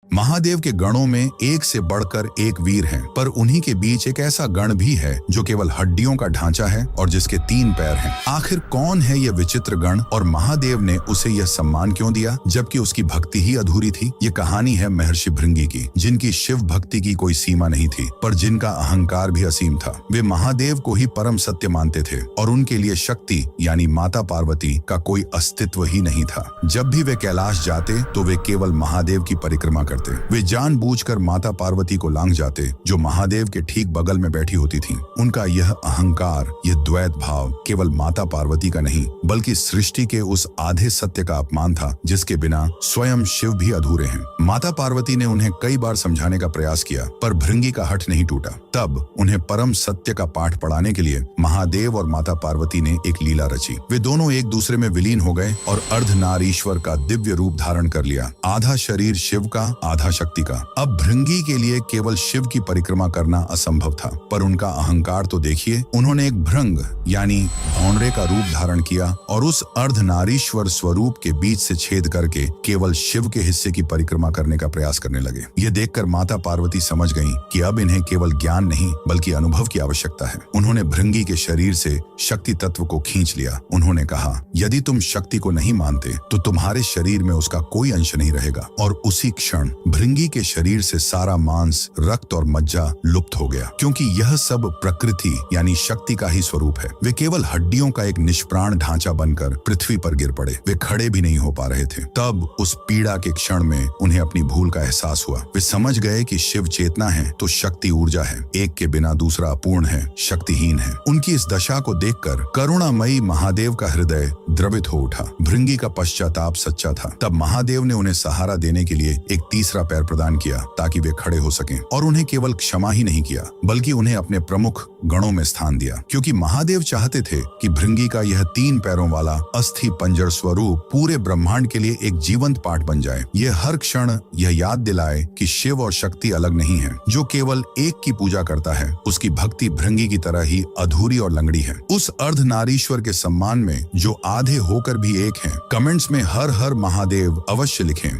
महादेव के गणों में एक से बढ़कर एक वीर हैं, पर उन्हीं के बीच एक ऐसा गण भी है जो केवल हड्डियों का ढांचा है और जिसके 3 पैर हैं। आखिर कौन है यह विचित्र गण और महादेव ने उसे यह सम्मान क्यों दिया जबकि उसकी भक्ति ही अधूरी थी? ये कहानी है महर्षि भृंगी की, जिनकी शिव भक्ति की कोई सीमा नहीं थी, पर जिनका अहंकार भी असीम था। वे महादेव को ही परम सत्य मानते थे और उनके लिए शक्ति यानी माता पार्वती का कोई अस्तित्व ही नहीं था। जब भी वे कैलाश जाते तो वे केवल महादेव की परिक्रमा करते। वे जानबूझकर माता पार्वती को लांघ जाते, जो महादेव के ठीक बगल में बैठी होती थीं। उनका यह अहंकार, यह द्वैत भाव केवल माता पार्वती का नहीं बल्कि सृष्टि के उस आधे सत्य का अपमान था जिसके बिना स्वयं शिव भी अधूरे हैं। माता पार्वती ने उन्हें कई बार समझाने का प्रयास किया, पर भृंगी का हठ नहीं टूटा। तब उन्हें परम सत्य का पाठ पढ़ाने के लिए महादेव और माता पार्वती ने एक लीला रची। वे दोनों एक दूसरे में विलीन हो गए और अर्धनारीश्वर का दिव्य रूप धारण कर लिया, आधा शरीर शिव का, आधा शक्ति का। अब भृंगी के लिए केवल शिव की परिक्रमा करना असंभव था, पर उनका अहंकार तो देखिए। उन्होंने एक भृंग यानी भौंडरे का रूप धारण किया और उस अर्धनारीश्वर स्वरूप के बीच से छेद करके केवल शिव के हिस्से की परिक्रमा करने का प्रयास करने लगे। ये देखकर माता पार्वती समझ गईं कि अब इन्हें केवल ज्ञान नहीं बल्कि अनुभव की आवश्यकता है। उन्होंने भृंगी के शरीर से शक्ति तत्व को खींच लिया। उन्होंने कहा, यदि तुम शक्ति को नहीं मानते तो तुम्हारे शरीर में उसका कोई अंश नहीं रहेगा। और उसी क्षण भृंगी के शरीर से सारा मांस, रक्त और मज्जा लुप्त हो गया, क्योंकि यह सब प्रकृति यानी शक्ति का ही स्वरूप है। वे केवल हड्डियों का एक निष्प्राण ढांचा बनकर पृथ्वी पर गिर पड़े। वे खड़े भी नहीं हो पा रहे थे। तब उस पीड़ा के क्षण में उन्हें अपनी भूल का एहसास हुआ। वे समझ गए कि शिव चेतना है तो शक्ति ऊर्जा है, एक के बिना दूसरा अपूर्ण है, शक्तिहीन है। उनकी इस दशा को देखकर करुणामयी महादेव का हृदय द्रवित हो उठा। भृंगी का पश्चाताप सच्चा था। तब महादेव ने उन्हें सहारा देने के लिए एक तीसरा पैर प्रदान किया ताकि वे खड़े हो सकें, और उन्हें केवल क्षमा ही नहीं किया बल्कि उन्हें अपने प्रमुख गणों में स्थान दिया, क्योंकि महादेव चाहते थे कि भृंगी का यह 3 पैरों वाला अस्थि पंजर स्वरूप पूरे ब्रह्मांड के लिए एक जीवंत पाठ बन जाए। यह हर क्षण यह याद दिलाए कि शिव और शक्ति अलग नहीं है। जो केवल एक की पूजा करता है उसकी भक्ति भृंगी की तरह ही अधूरी और लंगड़ी है। उस अर्धनारीश्वर के सम्मान में जो आधे होकर भी एक हैं, कमेंट्स में हर हर महादेव अवश्य लिखें।